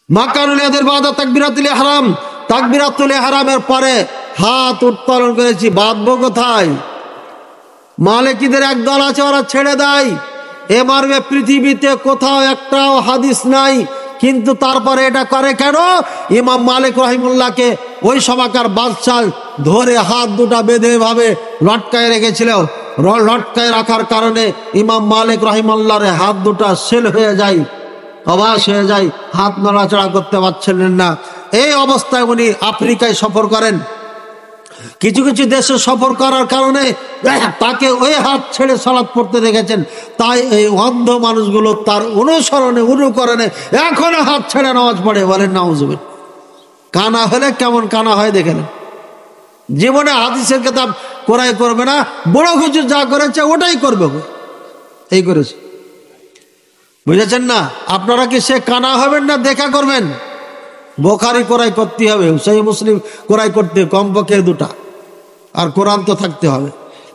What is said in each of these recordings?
মাকানুল ইয়াদের বাদা তাকবীরাতুল ইহরাম, তাকবীরাতুল ইহরামের পরে হাত উত্তোলন করেছি, বাঁধবো কোথায়? মালিকীদের একদল আছে, ওরা ছেড়ে দেয়। এ মর্মে পৃথিবীতে কোথাও একটাও হাদিস নাই, কিন্তু তারপরে এটা করে কেন? ইমাম মালিক রহিমুল্লাহকে ওই সময়কার বাদশাহ ধরে হাত দুটা বেঁধে ভাবে লটকায় রেখেছিল। লটকায় রাখার কারণে ইমাম মালিক রহিমুল্লাহর হাত দুটা সেল হয়ে যায়, অবাস হয়ে যায়, হাত নড়াচড়া করতে পারছিলেন না। এই অবস্থায় উনি আফ্রিকায় সফর করেন। কিছু কিছু দেশে সফর করার কারণে তাকে ওই হাত ছেড়ে সালাত পড়তে দেখেছেন। তাই এই অন্ধ মানুষগুলো তার অনুকরণে এখনো হাত ছেড়ে নামাজ পড়ে। বলেন নাউজুবিল্লাহ। কানা হলে কেমন কানা হয় দেখেন। জীবনে হাদিসের কিতাব ক্রয় করবে না, বড় হুজুর যা করেছে ওটাই করবে, এই করেছে। বুঝেছেন না? আপনারা কি সে কানা হবেন না দেখা করবেন? বুখারী ক্রয় করতে হবে, সহিহ মুসলিম ক্রয় করতে কমপক্ষে দুটা, আর কোরআন তো থাকতে হবে।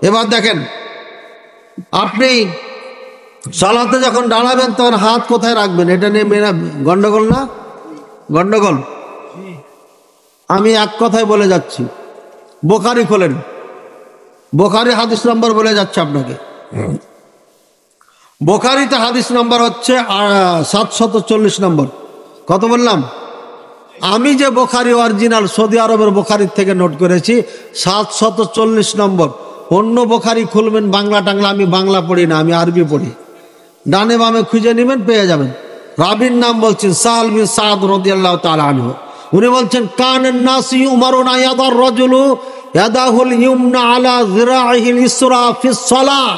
এবার দেখেন, আপনি সালাতে যখন দাঁড়াবেন তখন হাত কোথায় রাখবেন? এটা নিয়ে মেয়েরা গন্ডগোল না? গন্ডগোল। আমি এক কথায় বলে যাচ্ছি, বুখারী খোলেন, বুখারী হাদিস নম্বর বলে যাচ্ছে আপনাকে। বুখারীতে হাদিস নম্বর হচ্ছে 740 নম্বর। কত বললাম? আমি যে বুখারী অরিজিনাল সৌদি আরবের বুখারীর থেকে নোট করেছি 740 নম্বর। অন্য বুখারী খুলবেন বাংলা টাংলা, আমি বাংলা পড়ি না, আমি আরবি পড়ি। ডানে বামে খুঁজে নেবেন, পেয়ে যাবেন। রাবির নাম বলছেন সাহল বিন সাদ রাদিয়াল্লাহু তাআলা আনহু। উনি বলছেন কানান নাসি উমারুনা ইয়াদার রাজুলু ইয়াদাহুল ইউমনা আলা যিরাইহিল ইসরা ফিস সালাহ।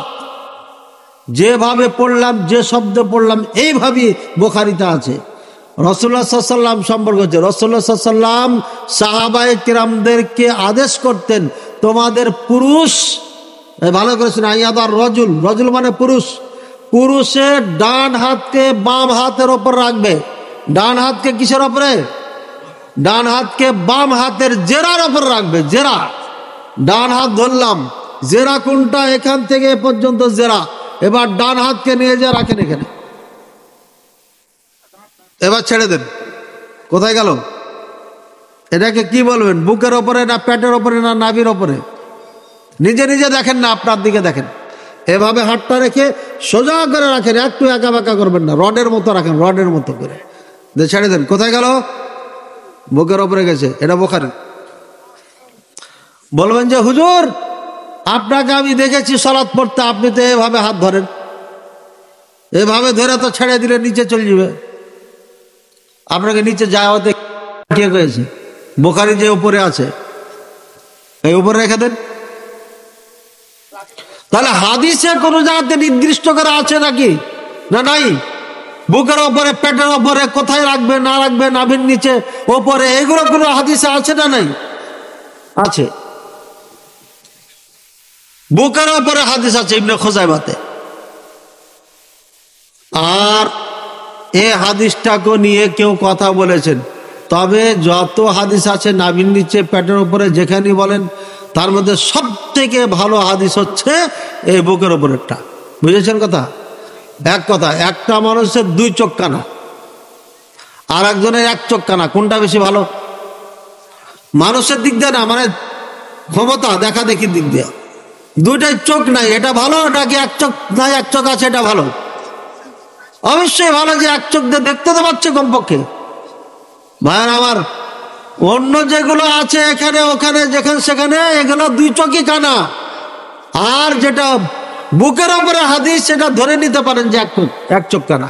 যেভাবে পড়লাম, যে শব্দ পড়লাম, এইভাবেই বুখারীতে আছে। রাসূলুল্লাহ সাল্লাল্লাহু আলাইহি ওয়াসাল্লাম সম্পর্কে হচ্ছে, রাসূলুল্লাহ সাল্লাল্লাহু আলাইহি ওয়াসাল্লাম সাহাবায়ে কিরামদেরকে আদেশ করতেন, তোমাদের পুরুষ, ভালো করেছেন, আয়াদার রজুল, রজুল মানে পুরুষ, পুরুষের ডান হাতকে বাম হাতের ওপর রাখবে। ডান হাতকে কিসের ওপরে? ডান হাতকে বাম হাতের জেরার ওপর রাখবে। জেরা, ডান হাত ধরলাম, জেরা কোনটা? এখান থেকে এ পর্যন্ত জেরা। এবার ডান হাতকে নিয়ে যা রাখেন এখানে, এবার ছেড়ে দেন। কোথায় গেল? এটাকে কি বলবেন? বুকের ওপরে না পেটের ওপরে না নাভির ওপরে? নিজে নিজে দেখেন না, আপনার দিকে দেখেন। এভাবে হাতটা রেখে সোজা করে রাখেন, একটু একা বাঁকা করবেন না, রডের মতো রাখেন, রডের মতো করে ছেড়ে দেন। কোথায় গেল? বুকের ওপরে গেছে। এটা বুখারী। বলবেন যে হুজুর আপনাকে আমি দেখেছি সালাত পড়তে, আপনি তো এভাবে হাত ধরেন, এভাবে ধরে তো ছেড়ে দিলে নিচে চলে যাবে। আপনাকে নিচে যাওয়াতে কে হয়েছে? বুখারী যে উপরে আছে, এই উপরে রেখে দেন। তাহলে হাদিসে কোন জায়গাতে নির্দিষ্ট করে আছে নাকি? না, নাই। বুকের ওপরে, পেটের ওপরে, কোথায় রাখবে না রাখবে, নাভির নিচে, ওপরে, এগুলো কোনো হাদিসে আছে না? নাই, আছে। বুকের ওপরে হাদিস আছে ইবনে খুজাইমাতে। আর এই হাদিসটাকে নিয়ে কেউ কথা বলেছেন, তবে যত হাদিস আছে নাভির নিচে, পেটের উপরে, যেখানে বলেন, তার মধ্যে সব থেকে ভালো হাদিস হচ্ছে এই বুকের উপরেরটা। বুঝেছেন কথা? এক কথা, একটা মানুষের 2 চোখ কানা, আর একজনের 1 চোখ কানা, কোনটা বেশি ভালো? মানুষের দিক দিয়ে না, মানে ক্ষমতা দেখা দেখির দিক দিয়ে। 2টাই চোখ নাই, এটা ভালো নাকি 1 চোখ নাই 1 চোখ আছে এটা ভালো? অবশ্যই ভালো যে 1 চোখ দিয়ে দেখতে তো পাচ্ছে কমপক্ষে। ভাইয়ার আমার, অন্য যেগুলো আছে এখানে ওখানে যেখানে সেখানে, এগুলো 2 চোখই কানা। আর যেটা বুকের ওপরে হাদিস, সেটা ধরে নিতে পারেন যে 1 চোখ কানা।